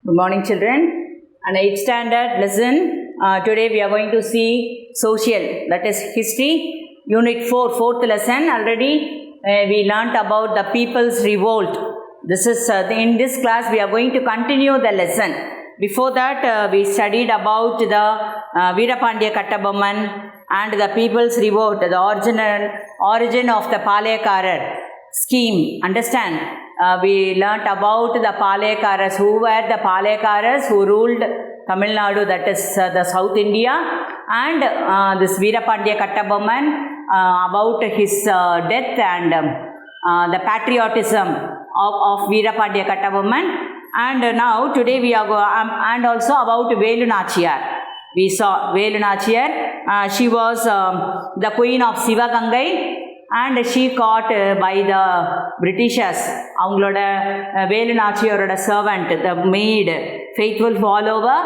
Good morning, children. An 8th standard lesson. Today we are going to see social, that is history. Unit 4, 4th lesson. Already we learnt about the People's Revolt. This is in this class we are going to continue the lesson. Before that we studied about the Veerapandiya Kattabomman and the People's Revolt, the origin of the Palayakarar scheme. Understand? We learnt about the Palayakaras, who were the Palayakaras who ruled Tamil Nadu, that is the South India, and this Veerapandiya Kattabomman, about his death and the patriotism of Veerapandiya Kattabomman. And now today we are and also about Velu Nachiyar. We saw Velu Nachiyar. She was the queen of Sivagangai, and she caught by the Britishers. அவங்களோட Velu நாச்சியாரோட servant, the maid, faithful follower,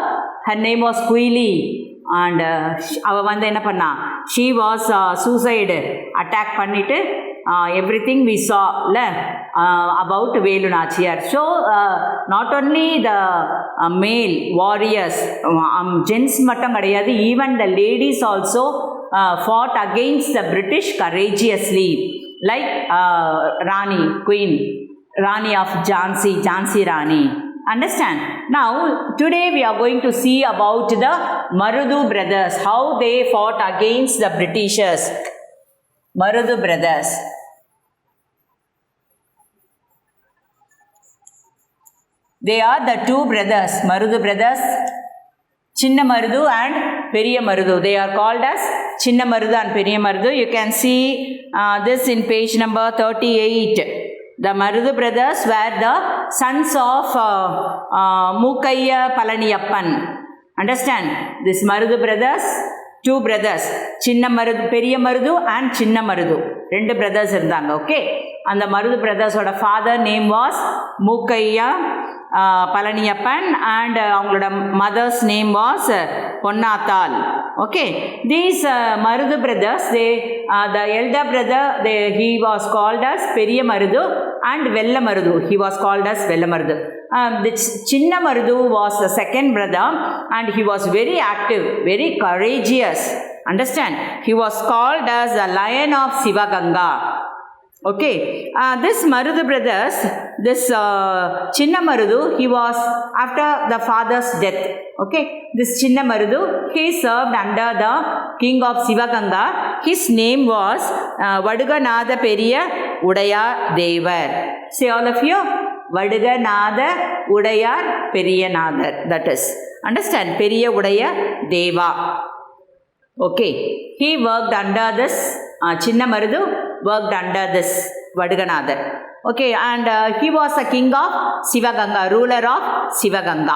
her name was Kuili, and அவ வந்து என்ன பண்ணா, she was suicide attack பண்ணிட்டு everything we saw about Velu Nachiyar. So not only the male warriors, gents மட்டும் கிடையாது, even the ladies also fought against the British courageously, like Rani, Queen Rani of Jhansi Rani. Understand? Now today we are going to see about the Marudou Brothers, how they fought against the Britishers. Marudou Brothers. They are the two brothers, Marudou Brothers, Chinna Marudou and Periya Marudou. They are called as Chinna Marudou and Periya Marudou. You can see this in page number 38. The Marudou brothers were the sons of Mookaiya Palaniyappan. Understand? This Marudou brothers, two brothers, Chinna Marudou, Periya Marudou and Chinna Marudou. Rendu brothers irundanga, okay? And the Marudou brothers' father name was Mookaiya Palaniyappan, and avangaloda mother's name was Ponnathal. Okay, these Marudou brothers, they the elder brother, he was called as Periya Marudou, and Vella Marudou, he was called as Vella Marudou. The Chinna Marudou was the second brother, and he was very active, very courageous. Understand? He was called as the Lion of Sivaganga. Okay, this Marudou brothers, this Chinna Marudou, he was after the father's death. Okay, this Chinna Marudou, he served under the king of Sivaganga. His name was Vaduganatha Periya Udayar Devar. Say all of you, Vaduganatha Udayar Periyanather. That is, understand, Periya Udaya Deva. Okay, he worked under this Chinna Marudou worked under this Vaduganatha. Okay, and he was a king of Sivaganga, ruler of Sivaganga.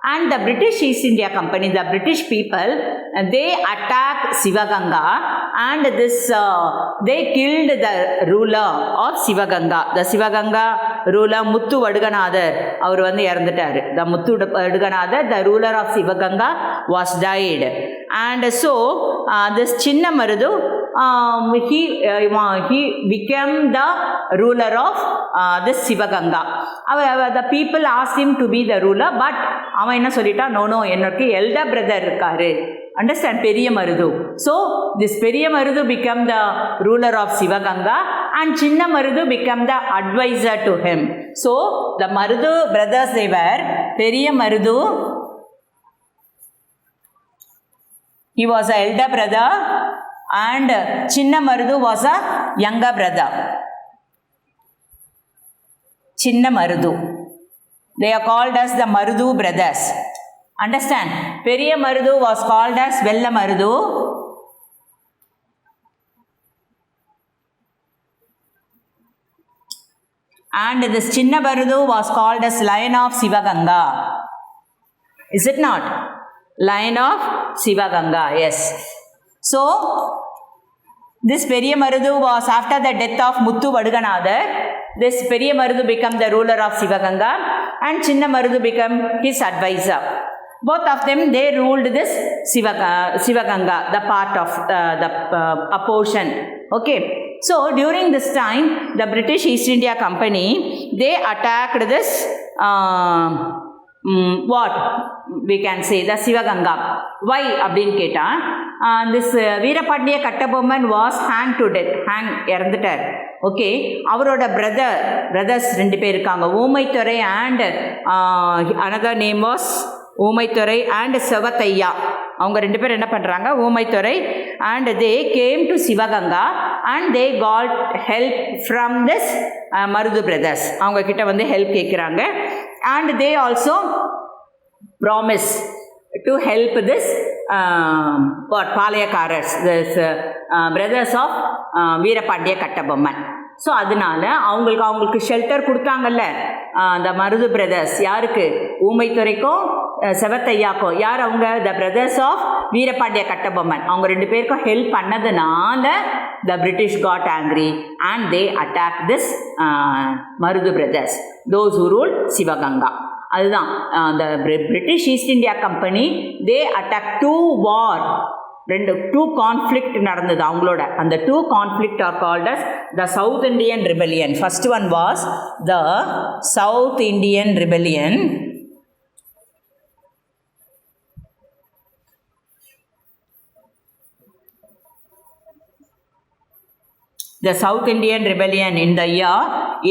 And the British East India Company, the British people, they attacked Sivaganga, and this they killed the ruler of Sivaganga. The Sivaganga ruler Muthu Vaduganatha, avaru vandu irandutaru. The Muthu Vaduganatha, the ruler of Sivaganga, was died. And so this Chinna Marudou, he became the ruler of this Sivaganga. The people asked him to be the ruler, but அவன் என்ன சொல்லிட்டா, no எனக்கு elder brother இருக்காரு. Understand? Periya Marudou. So this Periya Marudou became the ruler of Sivaganga, and Chinna Marudou became the advisor to him. So the Marudou brothers, they were Periya Marudou, he was a elder brother, and Chinna Marudou was a younger brother. Chinna Marudou. They are called as the Marudou brothers. Understand? Periya Marudou was called as Vella Marudou, and this Chinna Marudou was called as Lion of Sivaganga. Is it not? Lion of Sivaganga, yes. So this Periya Marudou was after the death of Muthu Vaduganatha. This Periya Marudou became the ruler of Sivaganga, and Chinna Marudou became his advisor. Both of them, they ruled this Sivaganga, the part of a portion. Okay, so during this time, the British East India Company, they attacked this what we can say the Sivaganga. Why அப்படின்னு கேட்டால் this Veerapandiya Kattabomman was hanged to death. இறந்துட்டார். Okay, அவரோட brothers 2 பேர் இருக்காங்க, Oomaithurai and another name was Oomaithurai and Sevathaiya. அவங்க 2 பேர் என்ன பண்ணுறாங்க, Oomaithurai and they came to Sivaganga and they got help from this Marudhu brothers. அவங்க கிட்ட வந்து ஹெல்ப் கேட்குறாங்க. and they also promise to help this பாளையக்காரர்ஸ், this brothers of Veerapandiya Kattabomman. So அதனால அவங்களுக்கு ஷெல்டர் கொடுத்தாங்கல்ல அந்த மருது பிரதர்ஸ். யாருக்கு? ஊமைத்துறைக்கும் செவத்தையாக்கும். யார் அவங்க? The brothers of Veerapandiya Kattabomman. அவங்க 2 பேருக்கும் ஹெல்ப் பண்ணதுனால the British got angry and they attack this Marudhu brothers, those who rule Sivaganga. அதுதான் the British East India Company, they attacked 2 conflict நடந்தது அவங்களோட. அந்த 2 conflict are called as the South Indian Rebellion. First one was the South Indian Rebellion. The South Indian Rebellion in the year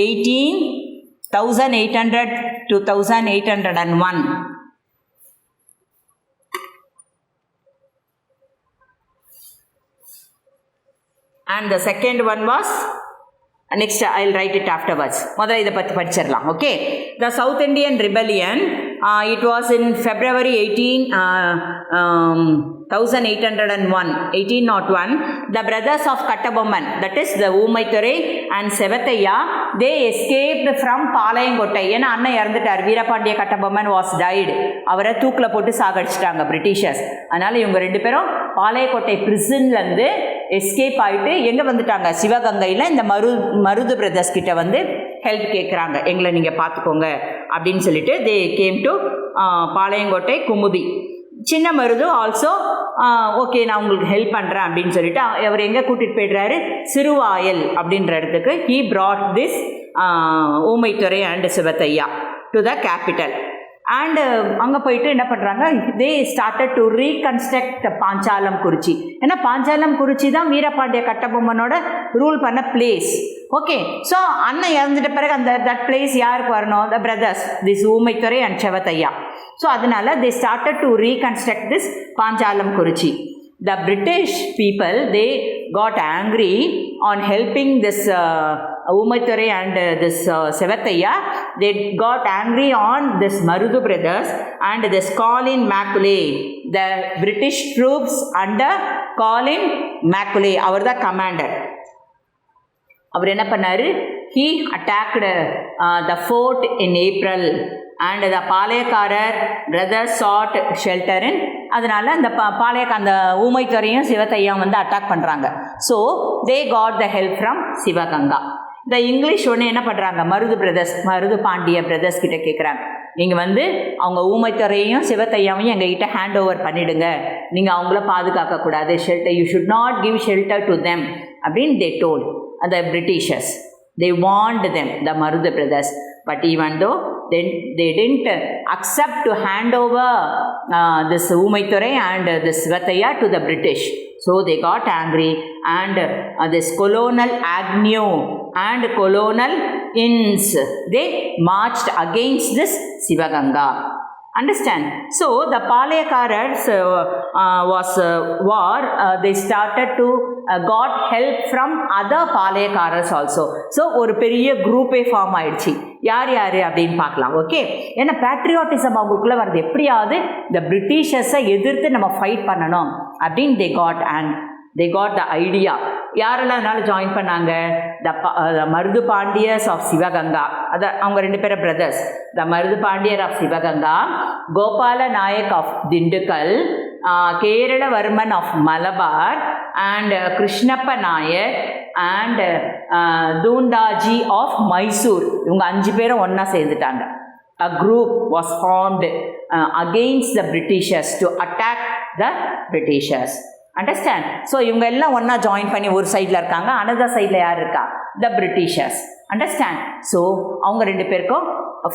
1800 to 1801. And the second one was, next I'll write it afterwards. முதல்ல இதை பற்றி படிச்சிடலாம். Okay, the South Indian Rebellion, it was in February 1801. The brothers of Kattabomman, that is the Oomaithurai and Sevathaiya, they escaped from Palayamkottai. ஏன்னா அண்ணன் இறந்துட்டார், Veerapandiya Kattabomman was died. அவரை தூக்கில் போட்டு சாகடிச்சிட்டாங்க பிரிட்டிஷர்ஸ். அதனால் இவங்க 2 பேரும் பாளையங்கோட்டை பிரிசன்லேருந்து எஸ்கேப் ஆகிட்டு எங்கே வந்துட்டாங்க, சிவகங்கையில் இந்த மருது பிரதர்ஸ் கிட்ட வந்து ஹெல்ப் கேட்குறாங்க, எங்களை நீங்கள் பார்த்துக்கோங்க அப்படின்னு சொல்லிட்டு they came to Palayamkottai Kumudhi. சின்ன மருது ஆல்சோ ஓகே நான் உங்களுக்கு ஹெல்ப் பண்ணுறேன் அப்படின்னு சொல்லிட்டு அவர் எங்கே கூட்டிகிட்டு போய்ட்றாரு, சிறுவாயல் அப்படின்ற இடத்துக்கு. He brought this Oomaithurai and Sivathaiya to the capital. And அங்கே போயிட்டு என்ன பண்ணுறாங்க, they started to reconstruct Panchalam Kurichi. ஏன்னா பாஞ்சாலம் குறிச்சி தான் வீரபாண்டிய கட்டபொம்மனோட ரூல் பண்ண பிளேஸ். ஓகே, ஸோ அண்ணன் இறந்துட்ட பிறகு அந்த தட் பிளேஸ் யாருக்கு வரணும், the brothers, this Oomaithurai and Sevathaiya. So அதனால they started to reconstruct this Panchalam Kurichi. The British people, they got angry on helping this Oomaithurai and this Sevathaiya. They got angry on this Marudou Brothers and this Colin Macaulay. The British troops under Colin Macaulay, அவர் தான் commander. அவர் என்ன பண்ணார், he attacked the fort in April and the பாளையக்காரர் brothers sought shelter in. அதனால் அந்த அந்த ஊமைத்துறையும் சிவத்தையும் வந்து attack பண்ணுறாங்க. So they got the help from Sivaganga. இந்த English ஒன்று என்ன பண்ணுறாங்க, மருது பாண்டிய பிரதர்ஸ் கிட்ட கேட்குறாங்க, நீங்கள் வந்து அவங்க ஊமைத்துறையையும் சிவத்தையாவையும் எங்ககிட்ட ஹேண்ட் ஓவர் பண்ணிவிடுங்க, நீங்கள் அவங்கள பாதுகாக்கக்கூடாது, shelter, you should not give shelter to them அப்படின்னு they told the Britishers. They warned them, the Marudou Brothers, but even though they didn't accept to hand over this Oomaithurai and this Sivathaiya to the British. So they got angry and this colonel Agnew and colonel Inns, they marched against this Sivaganga. Understand? So the Palayakars was war. They started to got help from other Palayakars also. So ஒரு பெரிய குரூப்பே form ஆயிடுச்சு. யார் அப்படின்னு பார்க்கலாம். Okay, ஏன்னா patriotism அவங்களுக்குள்ளே வருது, எப்படியாவது இந்த பிரிட்டிஷர்ஸை எதிர்த்து நம்ம ஃபைட் பண்ணணும் அப்படின்னு they got the idea. யாரெல்லாம் அதனால் ஜாயின் பண்ணாங்க, த மருது பாண்டியர்ஸ் ஆஃப் சிவகங்கா, அதை அவங்க 2 பேரும் brothers, the Marudhu Pandiyar of Sivaganga, Gopala Nayak of Dindigul, Keralavarman of Malabar and Krishnappa Nayak and Dhoondaji of Mysore. இவங்க 5 பேரும் ஒன்றா சேர்ந்துட்டாங்க. A group was formed against the Britishers to attack the Britishers. Understand? So இவங்க எல்லாம் ஒன்றா ஜாயின் பண்ணி ஒரு சைடில் இருக்காங்க, அனதர் சைடில் யார் இருக்கா, த பிரிட்டிஷர்ஸ். அண்டர்ஸ்டாண்ட்? ஸோ அவங்க 2 பேருக்கும்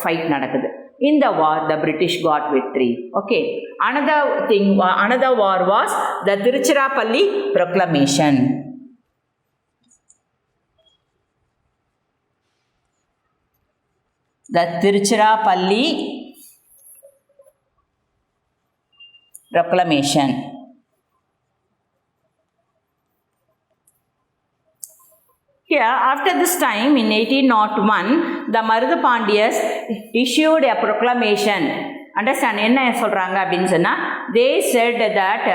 ஃபைட் நடக்குது. In the war, the British got victory. Okay. Another war was the Tiruchirappalli Proclamation. The Tiruchirappalli Proclamation. Here, after this time, in 1801, the Marudou Pandiyas issued a proclamation. Understand, என்ன சொல்கிறாங்க அப்படின்னு சொன்னால், they said that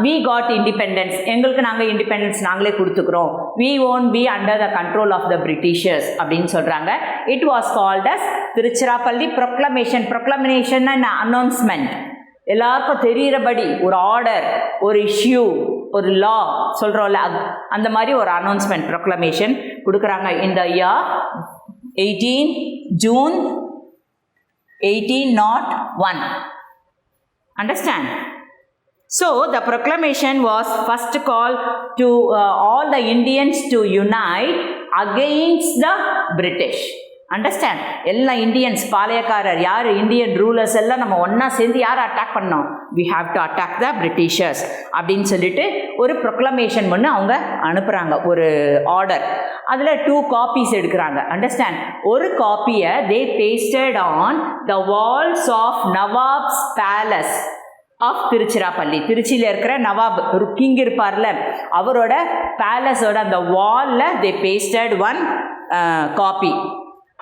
we got independence. எங்களுக்கு நாங்கள் independence நாங்களே கொடுத்துக்கிறோம். We won't be under the control of the Britishers அப்படின்னு சொல்கிறாங்க. It was called as Tiruchirappalli Proclamation. Proclamation and announcement. எல்லாருக்கும் தெரிகிறபடி ஒரு ஆர்டர், ஒரு இஷ்யூ, ஒரு லா சொல்கிறோம்ல, அந்த மாதிரி ஒரு அனௌன்ஸ்மெண்ட் ப்ரொக்ளமேஷன் கொடுக்குறாங்க. இந்த year 18 June 1801. Understand? So the proclamation was first call to all the Indians to unite against the British. Understand, எல்லா இந்தியன்ஸ், பாளையக்காரர் யார், இந்தியன் ரூலர்ஸ் எல்லாம் நம்ம ஒன்றா சேர்ந்து யாரை அட்டாக் பண்ணோம், we have to attack the Britishers அப்படின்னு சொல்லிட்டு ஒரு ப்ரொக்ளமேஷன் ஒன்று அவங்க அனுப்புகிறாங்க, ஒரு ஆர்டர். அதில் 2 காப்பீஸ் எடுக்கிறாங்க. அண்டர்ஸ்டாண்ட், ஒரு காப்பியை they pasted on the walls of nawab's palace of Tiruchirappalli. திருச்சியில் இருக்கிற நவாப் ஒரு கிங் இருப்பார்ல, அவரோட பேலஸோட அந்த வாலில் தே பேஸ்டட் 1 காப்பி.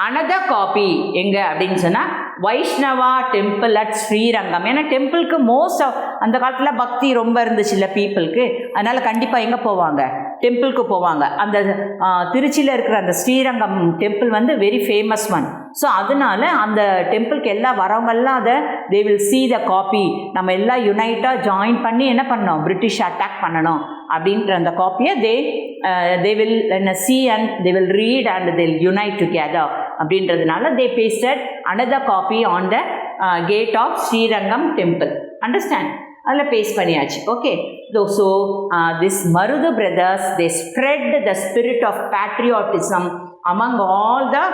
அனதர் காப்பி எங்கே அப்படின்னு சொன்னால் வைஷ்ணவா டெம்பிள் அட் ஸ்ரீரங்கம். ஏன்னா டெம்பிளுக்கு மோஸ்ட் ஆஃப் அந்த காலத்தில் பக்தி ரொம்ப இருந்துச்சு இல்லை பீப்புளுக்கு, அதனால் கண்டிப்பாக எங்கே போவாங்க, டெம்பிளுக்கு போவாங்க. அந்த திருச்சியில் இருக்கிற அந்த ஸ்ரீரங்கம் டெம்பிள் வந்து வெரி ஃபேமஸ் ஒன். ஸோ அதனால அந்த டெம்பிளுக்கு எல்லாம் வரவங்கெல்லாம் அதை they will see the copy. நம்ம எல்லாம் யுனைட்டாக ஜாயின் பண்ணி என்ன பண்ணோம், பிரிட்டிஷ் அட்டாக் பண்ணணும் அப்படின்ற அந்த காப்பியை they will see and they will read and they will unite together அப்படின்றதுனால they pasted another copy on the gate of Srirangam temple. Understand? அதில் பேஸ்ட் பண்ணியாச்சு. Okay. So this Marudou brothers, they spread the spirit of patriotism among all the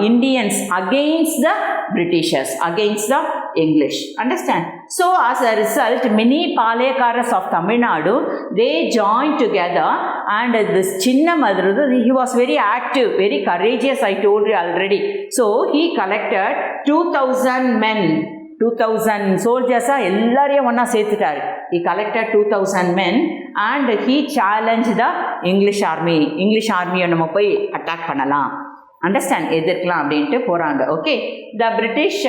Indians against the Britishers, against the English. Understand? So as a result, many Palayakaras of Tamil Nadu, they joined together, and this Chinna Marudou, he was very active, very courageous, I told you already. So he collected 2000 men, 2000 soldiers எல்லாரையும் ஒன்றா சேர்த்துட்டாரு. He collected 2000 men and he challenged the English army. English ஆர்மியை நம்ம போய் attack பண்ணலாம், understand, எதிர்க்கலாம் அப்படின்ட்டு போகிறாங்க. Okay. The British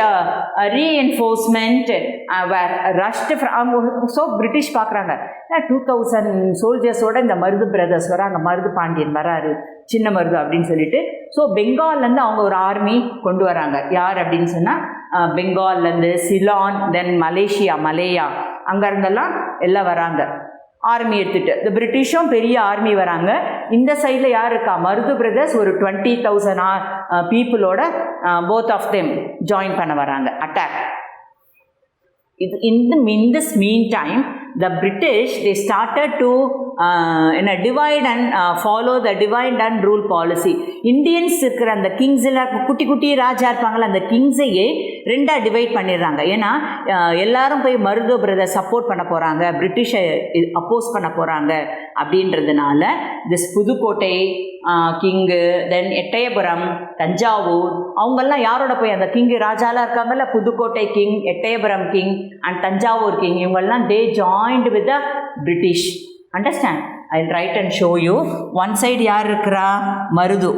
reinforcement were rushed அவங்க. ஸோ பிரிட்டிஷ் பார்க்குறாங்க 2000 சோல்ஜர்ஸோடு இந்த மருது பிரதர்ஸ் வராங்க, மருது பாண்டியன் வராரு, சின்ன மருது அப்படின்னு சொல்லிட்டு. ஸோ பெங்கால்லேருந்து அவங்க ஒரு ஆர்மி கொண்டு வராங்க. யார் அப்படின்னு சொன்னால் பெங்கால்லேருந்து, சிலான், தென் மலேயா, அங்கேருந்தெல்லாம் எல்லாம் வராங்க ஆர்மி எடுத்துகிட்டு. இந்த பிரிட்டிஷும் பெரிய ஆர்மி வராங்க. இந்த சைடில் யார் இருக்கா, மருது பிரதர்ஸ் ஒரு 20,000 பீப்புளோட போத் ஆஃப் தெம் ஜாயின் பண்ண வராங்க attack. In this meantime, the British, they started to divide and follow the divide and rule policy. Indians இருக்கிற அந்த கிங்ஸ் எல்லாம் குட்டி குட்டி ராஜா இருப்பாங்களா, அந்த கிங்ஸையே 2ஆக டிவைட் பண்ணிடுறாங்க. ஏன்னா எல்லாரும் போய் மருதோ பிரதர் சப்போர்ட் பண்ண போகிறாங்க, பிரிட்டிஷை அப்போஸ் பண்ண போகிறாங்க அப்படின்றதுனால this Pudukkottai king, then Ettayapuram, Thanjavur, அவங்கெல்லாம் யாரோட போய் அந்த கிங்கு ராஜாலாம் இருக்காங்கல்ல, Pudukkottai king, Ettayapuram king and Thanjavur king, இவங்கெல்லாம் they joined with the British. Understand? I will write and show you. One side யார் இருக்கிறா, Marudhu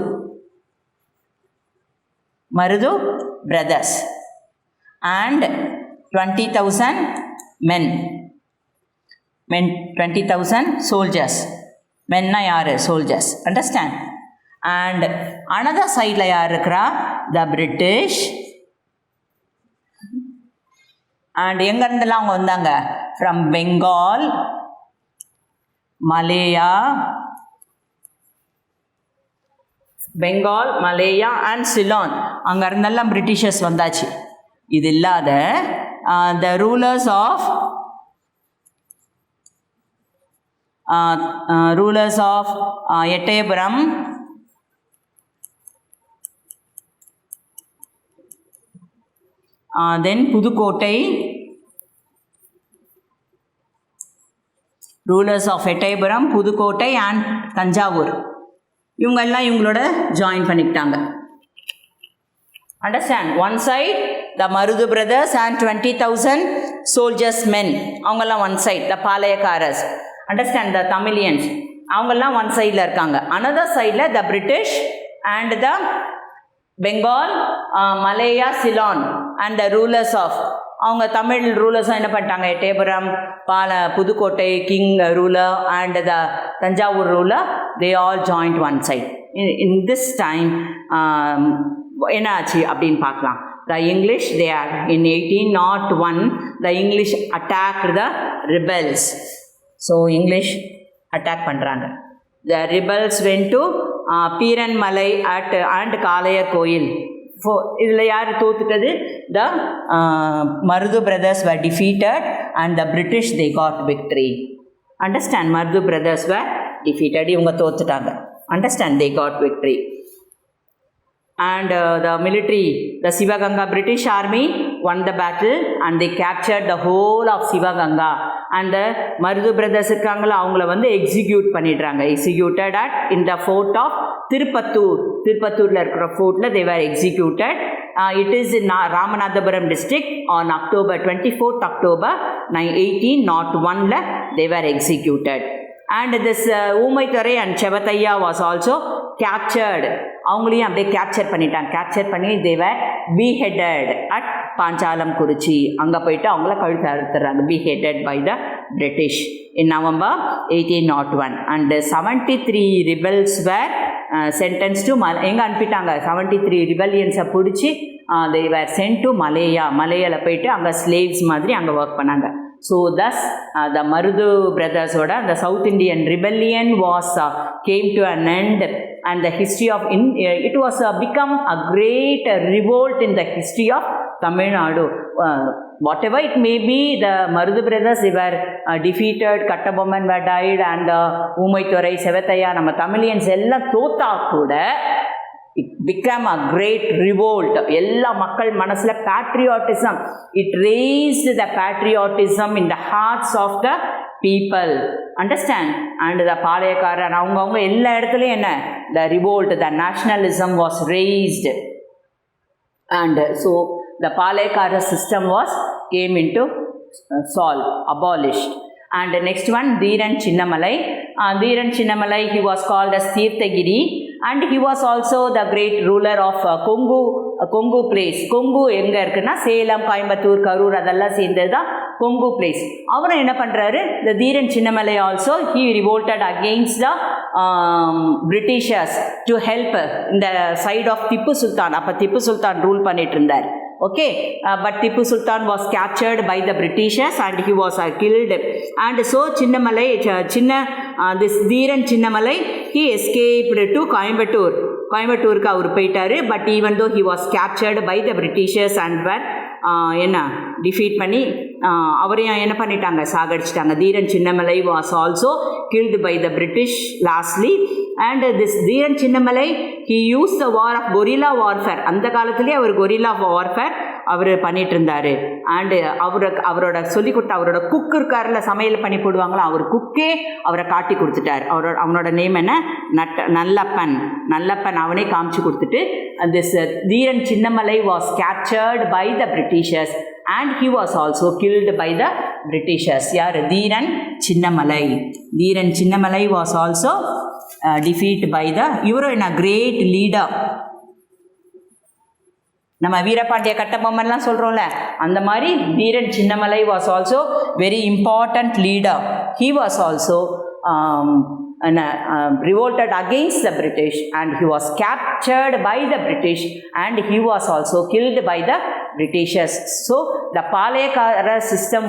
brothers and 20,000 men 20,000 soldiers. மென்னா யார், சோல்ஜர்ஸ். அண்டர்ஸ்டாண்ட்? அண்ட் அனதர் சைடில் யார் இருக்கிறா, த பிரிட்டிஷ். அண்ட் எங்கேருந்தெல்லாம் அவங்க வந்தாங்க, from Bengal, Malaya and Ceylon, அங்கேருந்தெல்லாம் பிரிட்டிஷர்ஸ் வந்தாச்சு. இது இல்லாத the rulers of Ettayapuram, Then Pudukottai, rulers of Ettayapuram, Pudukottai and Tanjavur. இவங்கெல்லாம் இவங்களோட ஜாயின் பண்ணிக்கிட்டாங்க. Understand? One side, the Marudou Brothers and 20,000 soldiers men. அவங்கெல்லாம் one side, the Palayakaras. Understand? The Tamilians. அவங்கெல்லாம் one sideல இருக்காங்க. Another sideல the British and the Bengal, Malaya, Ceylon and the rulers of அவங்க தமிழ் ரூலர்ஸும் என்ன பண்ணிட்டாங்க, Ettayapuram, Pudukkottai king ruler and the Thanjavur ruler, they all joint one side. In this time என்ன ஆச்சு அப்படின்னு பார்க்கலாம். The English they are in 1801 the English attack the rebels. So English attack பண்ணுறாங்க. The rebels went to Piranmalai and Kalaiyar Koil. இதில் யார் தோத்துட்டது? த Marudou brothers were defeated and the British they got victory. Understand? Marudou brothers were defeated. இவங்க தோத்துட்டாங்க. Understand? They got victory. And the military, the Sivaganga British army won the battle and they captured the whole of Sivaganga. And the Marudou brothers இருக்காங்களா, அவங்கள வந்து execute பண்ணிடுறாங்க. Executed at in the fort of Tiruppattur. திருப்பத்தூரில் இருக்கிற ஃபோர்ட்டில் they were executed. It is in Ramanathapuram district on October 24th October 1801 they were executed. And this Umaithurai and Chevataiya was also captured. அவங்களையும் அப்படியே capture பண்ணிட்டாங்க. Capture பண்ணி they were beheaded at Panchalam குறிச்சி. அங்கே போயிட்டு அவங்கள கழுத்து அறுத்துறாங்க. beheaded by the British in November 1801. And 73 rebels were sentenced to எங்கே அனுப்பிட்டாங்க? 73 ரிபல்லியன்ஸை பிடிச்சி they were sent to மலையாவில் போயிட்டு அங்கே ஸ்லேவ்ஸ் மாதிரி அங்கே ஒர்க் பண்ணாங்க. So thus the Marudou brothers oda the South Indian rebellion was came to an end, and the history of it was become a great revolt in the history of Tamil Nadu. Whatever it may be, the Marudou brothers they were defeated, Kattabomman were died, and Umaithurai, Chevataiya, நம்ம Tamilians எல்லாம் தோத்தா கூட it became a great revolt. எல்லா மக்கள் மனசுல patriotism, it raised the patriotism in the hearts of the people. Understand? And the பாளையக்காரர் அவங்க எல்லா இடத்துலையும் என்ன, the revolt, the nationalism was raised. And so the பாளையக்காரர் system was came into solved, abolished. And the next one, Dheeran Chinnamalai. Dheeran Chinnamalai, he was called as Tirthagiri, and he was also the great ruler of Kongu place. Kongu எங்கே இருக்குன்னா சேலம், கோயம்புத்தூர், கரூர் அதெல்லாம் சேர்ந்தது தான் Kongu place. அவரும் என்ன பண்ணுறாரு, the Dheeran Chinnamalai also, he revolted against the Britishers to help in the side of Tipu Sultan. அப்போ Tipu Sultan rule பண்ணிட்டு இருந்தார். Okay, but Tipu Sultan was captured by the Britishers and he was killed. And so Chinnamalai, this Dheeran Chinnamalai, he escaped to Coimbatore. கோயம்புத்தூருக்கு அவர் போயிட்டாரு. But even though he was captured by the Britishers and were என்ன defeat பண்ணி அவரையும் என்ன பண்ணிட்டாங்க, சாகடிச்சிட்டாங்க. Dheeran Chinnamalai was also killed by the British lastly. And this Dheeran Chinnamalai he use the war of guerrilla warfare. அந்த காலத்துலேயே அவர் கொரில்லா வார்ஃபேர் அவர் பண்ணிட்டு இருந்தார். அண்டு அவரோட சொல்லி கொடுத்த அவரோட குக் இருக்கார்ல, சமையல் பண்ணி போடுவாங்களா, அவர் குக்கே அவரை காட்டி கொடுத்துட்டார். அவனோட நேம் என்ன, நல்லப்பன் அவனே காமிச்சு கொடுத்துட்டு, this Dheeran Chinnamalai was captured by the Britishers and he was also killed by the Britishers. யார், Dheeran Chinnamalai. Dheeran Chinnamalai was also defeated by the, இவரும் என்ன great leader. நம்ம வீரபாண்டிய கட்டபொம்மன்லாம் சொல்கிறோம்ல, அந்த மாதிரி Dheeran Chinnamalai was also very important leader. He was also revolted against the British and he was captured by the British and he was also killed by the Britishers. So the Palayakara system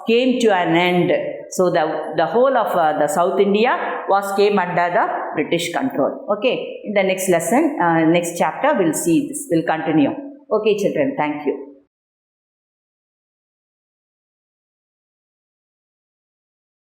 came to an end. So the whole of the South India came under the British control. Okay, in the next lesson, next chapter we'll see this, we'll continue. Okay children, thank you.